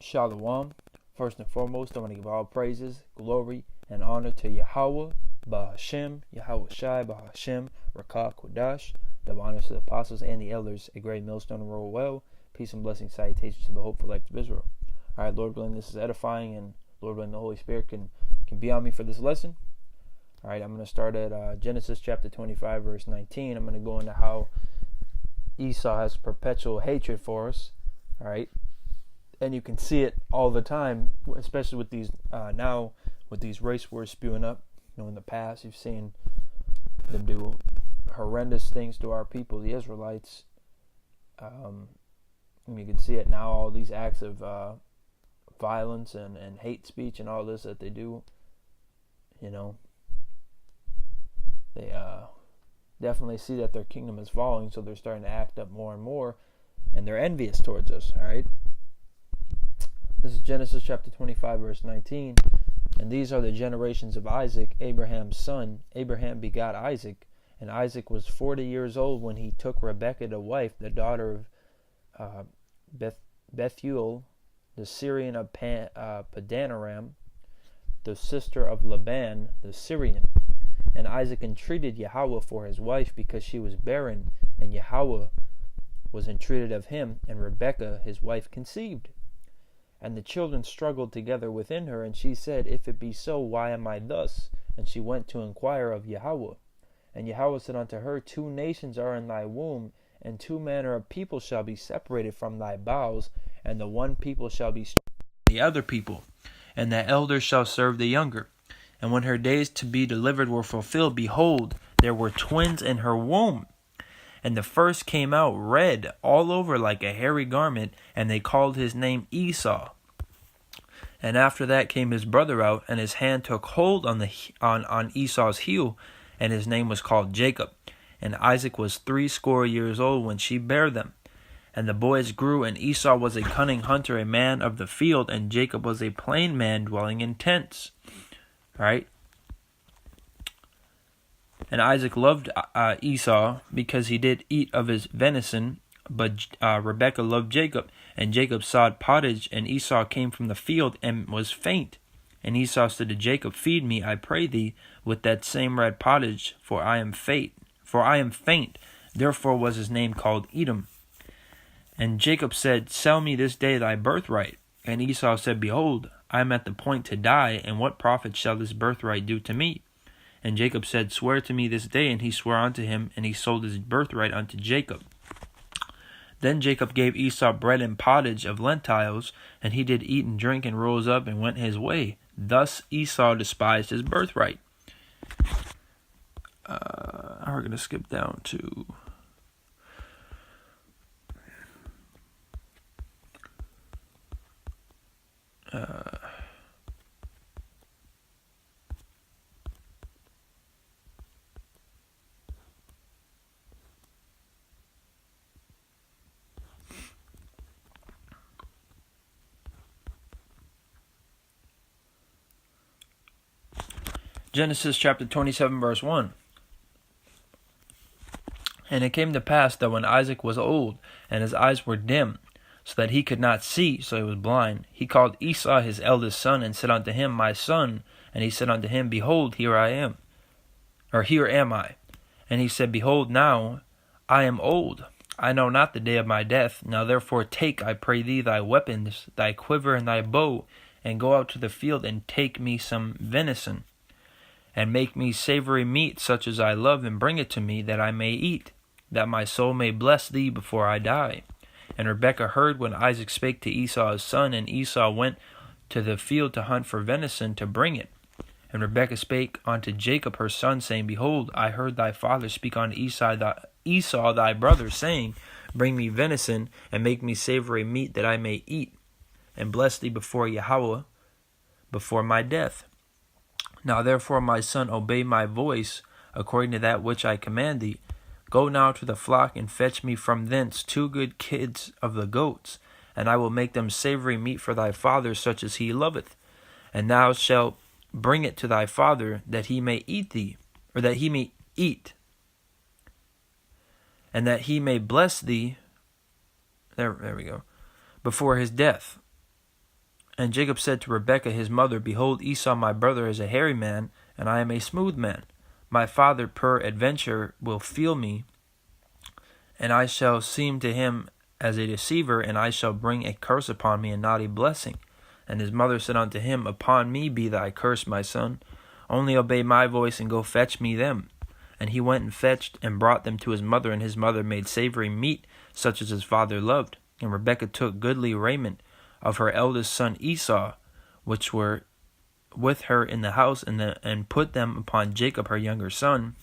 Shalom. First and foremost, I want to give all praises, glory, and honor to Yahweh, Bahashem, Yahweh Shai, Bahashem, Rakah, Kodash. Double honors to the apostles and the elders, a great millstone and roll well. Peace and blessing, salutations to the hopeful elect of Israel. All right, Lord willing, this is edifying, and Lord willing, the Holy Spirit can be on me for this lesson. All right, I'm going to start at Genesis chapter 25, verse 19. I'm going to go into how Esau has perpetual hatred for us. All right. And you can see it all the time, especially with these now with these race wars spewing up. In the past, you've seen them do horrendous things to our people, the Israelites. You can see it now, all these acts of violence and hate speech and all this that they do. They definitely see that their kingdom is falling, so they're starting to act up more and more, and they're envious towards us. All right. This is Genesis chapter 25, verse 19. And these are the generations of Isaac, Abraham's son. Abraham begot Isaac, and Isaac was 40 years old when he took Rebekah to wife, the daughter of Bethuel, the Syrian of Padanaram, the sister of Laban, the Syrian. And Isaac entreated Yahweh for his wife because she was barren, and Yahweh was entreated of him, and Rebekah his wife conceived. And the children struggled together within her, and she said, If it be so, why am I thus? And she went to inquire of Yahweh. And Yahweh said unto her, 2 nations are in thy womb, and 2 manner of people shall be separated from thy bowels, and the one people shall be the other people, and the elder shall serve the younger. And when her days to be delivered were fulfilled, behold, there were twins in her womb. And the first came out red all over like a hairy garment, and they called his name Esau. And after that came his brother out, and his hand took hold on Esau's heel, and his name was called Jacob. And Isaac was 80 years old when she bare them. And the boys grew, and Esau was a cunning hunter, a man of the field, and Jacob was a plain man dwelling in tents. All right. And Isaac loved Esau because he did eat of his venison, but Rebekah loved Jacob. And Jacob sought pottage, and Esau came from the field and was faint. And Esau said to Jacob, Feed me, I pray thee, with that same red pottage, for I am faint. Therefore was his name called Edom. And Jacob said, Sell me this day thy birthright. And Esau said, Behold, I am at the point to die, and what profit shall this birthright do to me? And Jacob said, Swear to me this day. And he swore unto him, and he sold his birthright unto Jacob. Then Jacob gave Esau bread and pottage of lentils, and he did eat and drink, and rose up and went his way. Thus Esau despised his birthright. We're going to skip down to Genesis chapter 27, verse 1. And it came to pass that when Isaac was old, and his eyes were dim, so that he could not see, so he was blind, he called Esau his eldest son, and said unto him, My son. And he said unto him, Behold, here am I. And he said, Behold, now I am old, I know not the day of my death. Now therefore take, I pray thee, thy weapons, thy quiver and thy bow, and go out to the field, and take me some venison, and make me savory meat such as I love, and bring it to me, that I may eat, that my soul may bless thee before I die. And Rebekah heard when Isaac spake to Esau his son, and Esau went to the field to hunt for venison to bring it. And Rebekah spake unto Jacob her son, saying, Behold, I heard thy father speak unto Esau thy brother, saying, Bring me venison, and make me savory meat, that I may eat, and bless thee before Yahweh, before my death. Now therefore, my son, obey my voice, according to that which I command thee. Go now to the flock, and fetch me from thence 2 good kids of the goats, and I will make them savory meat for thy father, such as he loveth. And thou shalt bring it to thy father, that he may eat and that he may bless thee, there we go, before his death. And Jacob said to Rebekah his mother, Behold, Esau my brother is a hairy man, and I am a smooth man. My father peradventure will feel me, and I shall seem to him as a deceiver, and I shall bring a curse upon me, and not a blessing. And his mother said unto him, Upon me be thy curse, my son. Only obey my voice, and go fetch me them. And he went and fetched, and brought them to his mother, and his mother made savory meat, such as his father loved. And Rebekah took goodly raiment of her eldest son Esau, which were with her in the house, and put them upon Jacob her younger son.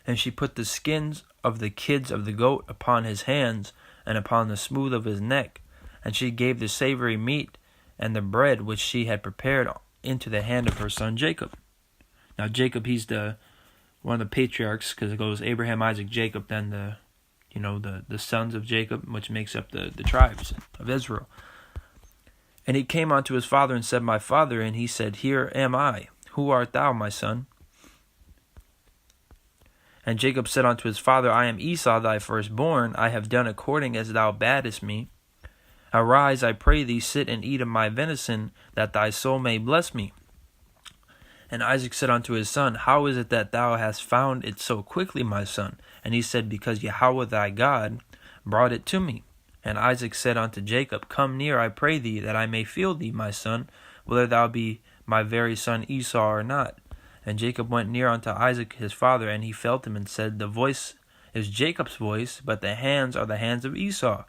And she put the skins of the kids of the goat upon his hands, and upon the smooth of his neck. And she gave the savory meat and the bread which she had prepared into the hand of her son Jacob. Now Jacob, he's one of the patriarchs, because it goes Abraham, Isaac, Jacob, then the sons of Jacob, which makes up the tribes of Israel. And he came unto his father and said, My father. And he said, Here am I. Who art thou, my son? And Jacob said unto his father, I am Esau thy firstborn. I have done according as thou badest me. Arise, I pray thee, sit and eat of my venison, that thy soul may bless me. And Isaac said unto his son, How is it that thou hast found it so quickly, my son? And he said, Because Yahweh thy God brought it to me. And Isaac said unto Jacob, Come near, I pray thee, that I may feel thee, my son, whether thou be my very son Esau or not. And Jacob went near unto Isaac his father, and he felt him, and said, The voice is Jacob's voice, but the hands are the hands of Esau.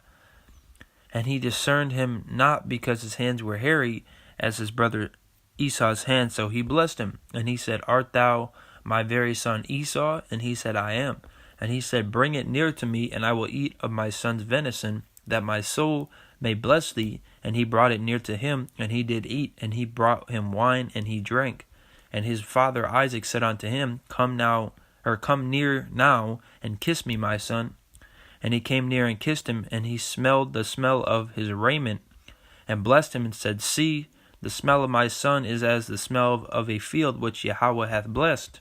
And he discerned him not, because his hands were hairy, as his brother Esau's hands, so he blessed him. And he said, Art thou my very son Esau? And he said, I am. And he said, Bring it near to me, and I will eat of my son's venison, that my soul may bless thee. And he brought it near to him, and he did eat, and he brought him wine, and he drank. And his father Isaac said unto him, Come near now, and kiss me, my son. And he came near and kissed him, and he smelled the smell of his raiment, and blessed him, and said, See, the smell of my son is as the smell of a field which Yahweh hath blessed.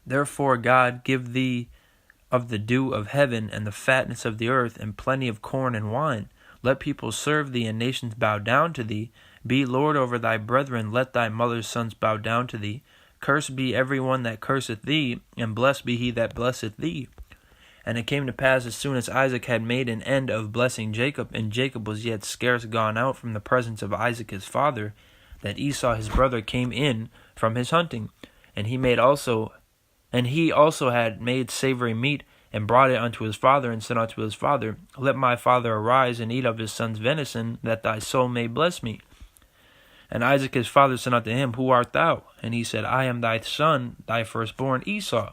Therefore God give thee of the dew of heaven, and the fatness of the earth, and plenty of corn and wine. Let people serve thee, and nations bow down to thee. Be Lord over thy brethren, let thy mother's sons bow down to thee. Cursed be every one that curseth thee, and blessed be he that blesseth thee. And it came to pass, as soon as Isaac had made an end of blessing Jacob, and Jacob was yet scarce gone out from the presence of Isaac his father, that Esau his brother came in from his hunting. And he also had made savory meat, and brought it unto his father, and said unto his father, Let my father arise and eat of his son's venison, that thy soul may bless me. And Isaac his father said unto him, Who art thou? And he said, I am thy son, thy firstborn Esau.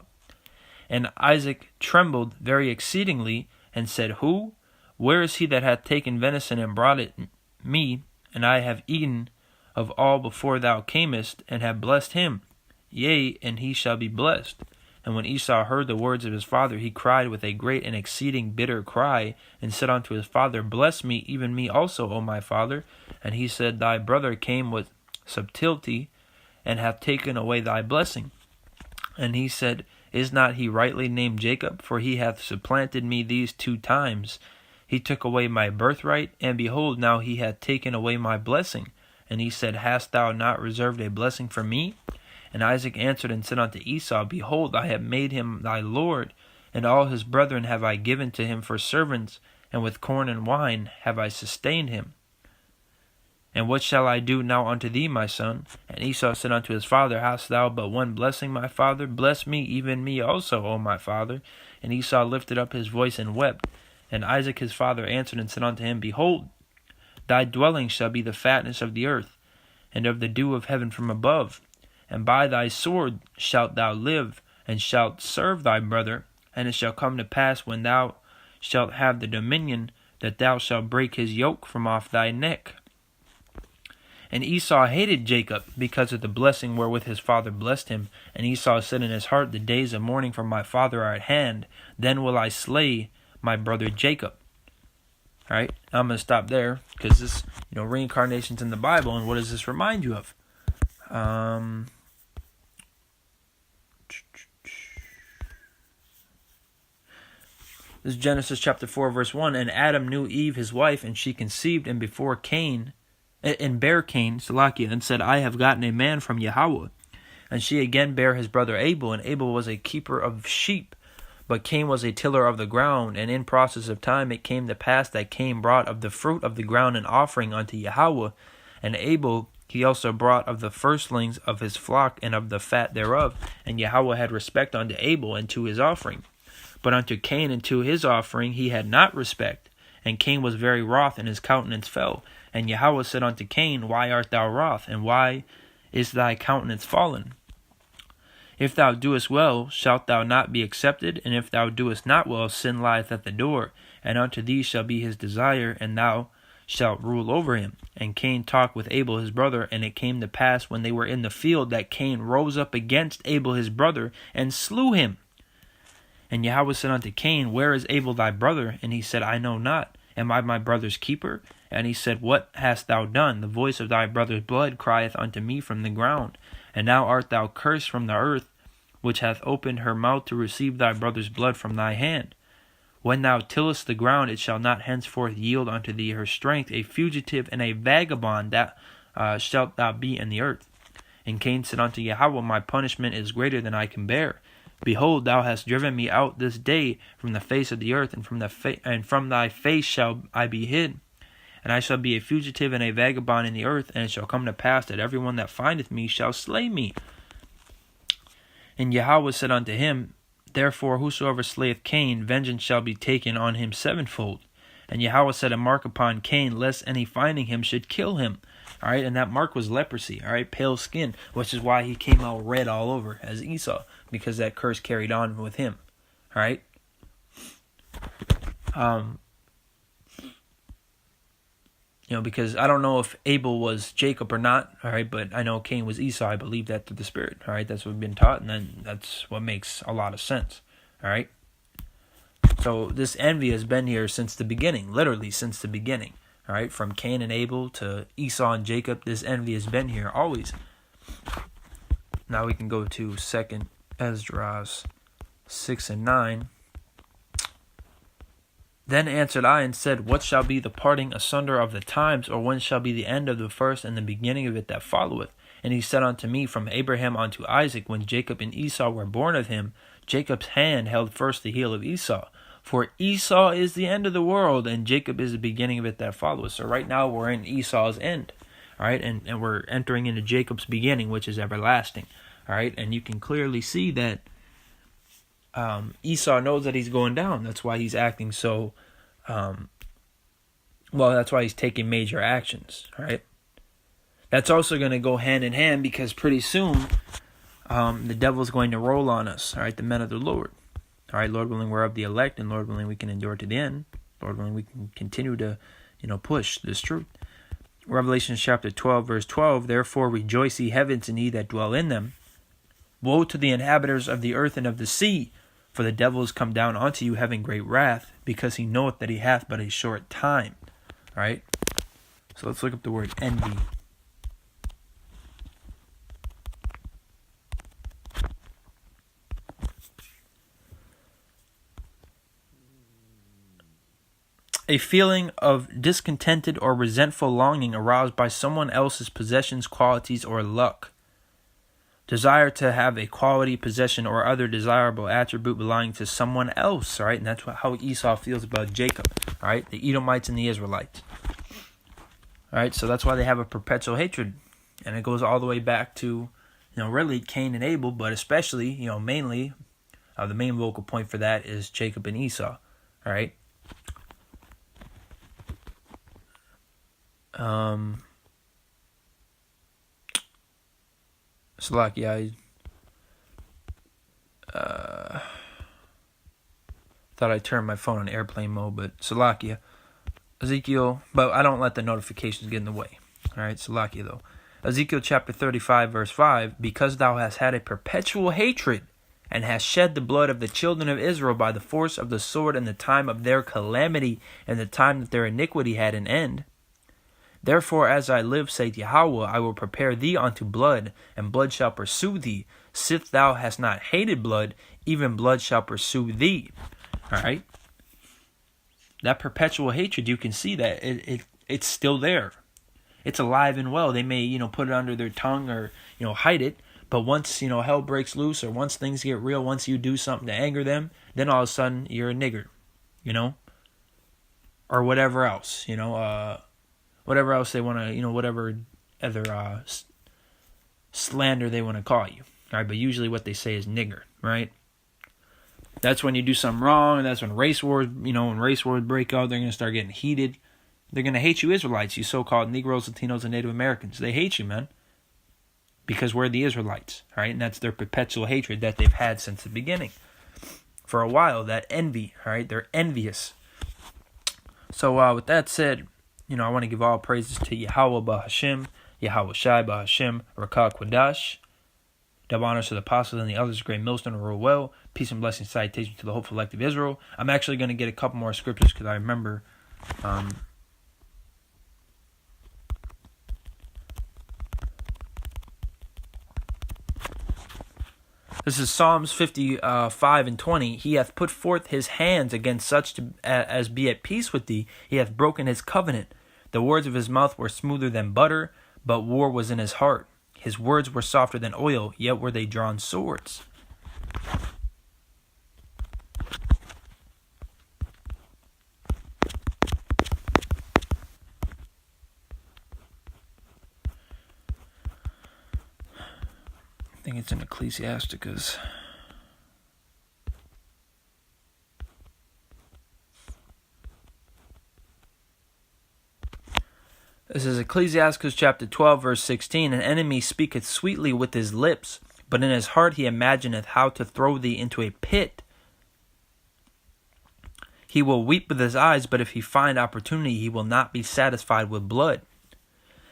And Isaac trembled very exceedingly, and said, Who? Where is he that hath taken venison and brought it me? And I have eaten of all before thou camest, and have blessed him. Yea, and he shall be blessed. And when Esau heard the words of his father, he cried with a great and exceeding bitter cry, and said unto his father, Bless me, even me also, O my father. And he said, Thy brother came with subtlety, and hath taken away thy blessing. And he said, Is not he rightly named Jacob? For he hath supplanted me these 2 times. He took away my birthright, and behold, now he hath taken away my blessing. And he said, Hast thou not reserved a blessing for me? And Isaac answered and said unto Esau, Behold, I have made him thy lord, and all his brethren have I given to him for servants, and with corn and wine have I sustained him. And what shall I do now unto thee, my son? And Esau said unto his father, Hast thou but one blessing, my father? Bless me, even me also, O my father. And Esau lifted up his voice and wept. And Isaac his father answered and said unto him, Behold, thy dwelling shall be the fatness of the earth, and of the dew of heaven from above. And by thy sword shalt thou live, and shalt serve thy brother. And it shall come to pass, when thou shalt have the dominion, that thou shalt break his yoke from off thy neck. And Esau hated Jacob, because of the blessing wherewith his father blessed him. And Esau said in his heart, The days of mourning for my father are at hand. Then will I slay my brother Jacob. All right, I'm going to stop there, because this, reincarnation's in the Bible, and what does this remind you of? This is Genesis chapter 4, verse 1. And Adam knew Eve his wife, and she conceived, and before Cain and bare Cain, Salakia, and said, I have gotten a man from Yahweh. And she again bare his brother Abel, and Abel was a keeper of sheep, but Cain was a tiller of the ground. And in process of time it came to pass that Cain brought of the fruit of the ground an offering unto Yahweh, and Abel he also brought of the firstlings of his flock and of the fat thereof. And Yahweh had respect unto Abel and to his offering. But unto Cain and to his offering he had not respect. And Cain was very wroth, and his countenance fell. And Yahweh said unto Cain, Why art thou wroth, and why is thy countenance fallen? If thou doest well, shalt thou not be accepted? And if thou doest not well, sin lieth at the door, and unto thee shall be his desire, and thou shalt rule over him. And Cain talked with Abel his brother, and it came to pass when they were in the field that Cain rose up against Abel his brother, and slew him. And Yahweh said unto Cain, Where is Abel thy brother? And he said, I know not. Am I my brother's keeper? And he said, What hast thou done? The voice of thy brother's blood crieth unto me from the ground. And now art thou cursed from the earth, which hath opened her mouth to receive thy brother's blood from thy hand. When thou tillest the ground, it shall not henceforth yield unto thee her strength. A fugitive and a vagabond that shalt thou be in the earth. And Cain said unto Yahweh, My punishment is greater than I can bear. Behold, thou hast driven me out this day from the face of the earth, and from thy face shall I be hid. And I shall be a fugitive and a vagabond in the earth, and it shall come to pass that every one that findeth me shall slay me. And Yahweh said unto him, Therefore whosoever slayeth Cain, vengeance shall be taken on him sevenfold. And Yahweh set a mark upon Cain, lest any finding him should kill him. All right, and that mark was leprosy, all right, pale skin, which is why he came out red all over as Esau, because that curse carried on with him, all right? Because I don't know if Abel was Jacob or not, all right, but I know Cain was Esau. I believe that through the Spirit, all right? That's what we've been taught, and then that's what makes a lot of sense, all right? So this envy has been here since the beginning, literally since the beginning, all right? From Cain and Abel to Esau and Jacob, this envy has been here always. Now we can go to 2 Esdras 6 and 9. Then answered I and said, What shall be the parting asunder of the times, or when shall be the end of the first and the beginning of it that followeth? And he said unto me, From Abraham unto Isaac, when Jacob and Esau were born of him, Jacob's hand held first the heel of Esau. For Esau is the end of the world, and Jacob is the beginning of it that followeth. So right now we're in Esau's end, all right, and we're entering into Jacob's beginning, which is everlasting, all right, and you can clearly see that Esau knows that he's going down. That's why he's acting so, that's why he's taking major actions, right? That's also going to go hand in hand because pretty soon the devil's going to roll on us, all right, the men of the Lord. All right, Lord willing, we're of the elect, and Lord willing, we can endure to the end. Lord willing, we can continue to, push this truth. Revelation chapter 12, verse 12, Therefore rejoice ye heavens and ye that dwell in them. Woe to the inhabitants of the earth and of the sea, for the devil is come down unto you having great wrath, because he knoweth that he hath but a short time. All right? So let's look up the word envy. A feeling of discontented or resentful longing aroused by someone else's possessions, qualities, or luck. Desire to have a quality, possession, or other desirable attribute belonging to someone else, all right? And that's how Esau feels about Jacob, all right? The Edomites and the Israelites. All right, so that's why they have a perpetual hatred. And it goes all the way back to, really Cain and Abel, but especially, mainly, the main vocal point for that is Jacob and Esau, all right? Salakia, I thought I turned my phone on airplane mode, but Salakia, Ezekiel, but I don't let the notifications get in the way. All right, Salakia though. Ezekiel chapter 35, verse 5, Because thou hast had a perpetual hatred, and hast shed the blood of the children of Israel by the force of the sword in the time of their calamity, and the time that their iniquity had an end. Therefore, as I live, saith Yahweh, I will prepare thee unto blood, and blood shall pursue thee. Sith thou hast not hated blood, even blood shall pursue thee. All right? That perpetual hatred, you can see that it's still there. It's alive and well. They may, put it under their tongue or, hide it. But once, hell breaks loose, or once things get real, once you do something to anger them, then all of a sudden you're a nigger, or whatever else, whatever else they want to, whatever other slander they want to call you. All right, but usually what they say is nigger, right? That's when you do something wrong, and that's when race wars, when race wars break out, they're going to start getting heated. They're going to hate you Israelites, you so-called Negroes, Latinos, and Native Americans. They hate you, man. Because we're the Israelites, right? And that's their perpetual hatred that they've had since the beginning. For a while, that envy, right? They're envious. So with that said, I want to give all praises to Yahweh Bahashim, Yahweh Shai Bahashim, Rakah Quadash. Double honors to the apostles and the others, great millstone, rule well. Peace and blessing, salutation to the hopeful elect of Israel. I'm actually going to get a couple more scriptures because I remember... This is Psalms 55 and 20. He hath put forth his hands against such as be at peace with thee. He hath broken his covenant. The words of his mouth were smoother than butter, but war was in his heart. His words were softer than oil, yet were they drawn swords. I think it's in Ecclesiasticus. This is Ecclesiasticus chapter 12, verse 16. An enemy speaketh sweetly with his lips, but in his heart he imagineth how to throw thee into a pit. He will weep with his eyes, but if he find opportunity, he will not be satisfied with blood.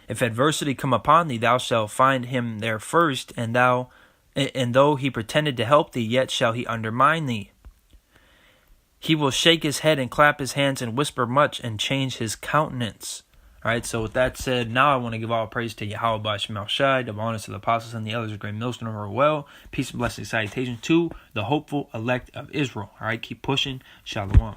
If adversity come upon thee, thou shalt find him there first, and though he pretended to help thee, yet shall he undermine thee. He will shake his head and clap his hands and whisper much and change his countenance. All right, so with that said, now I want to give all praise to Yahweh Ba'Shem Shai, double honors to the apostles and the others, great millstone over well. Peace and blessing, salutation to the hopeful elect of Israel. All right, keep pushing. Shalom.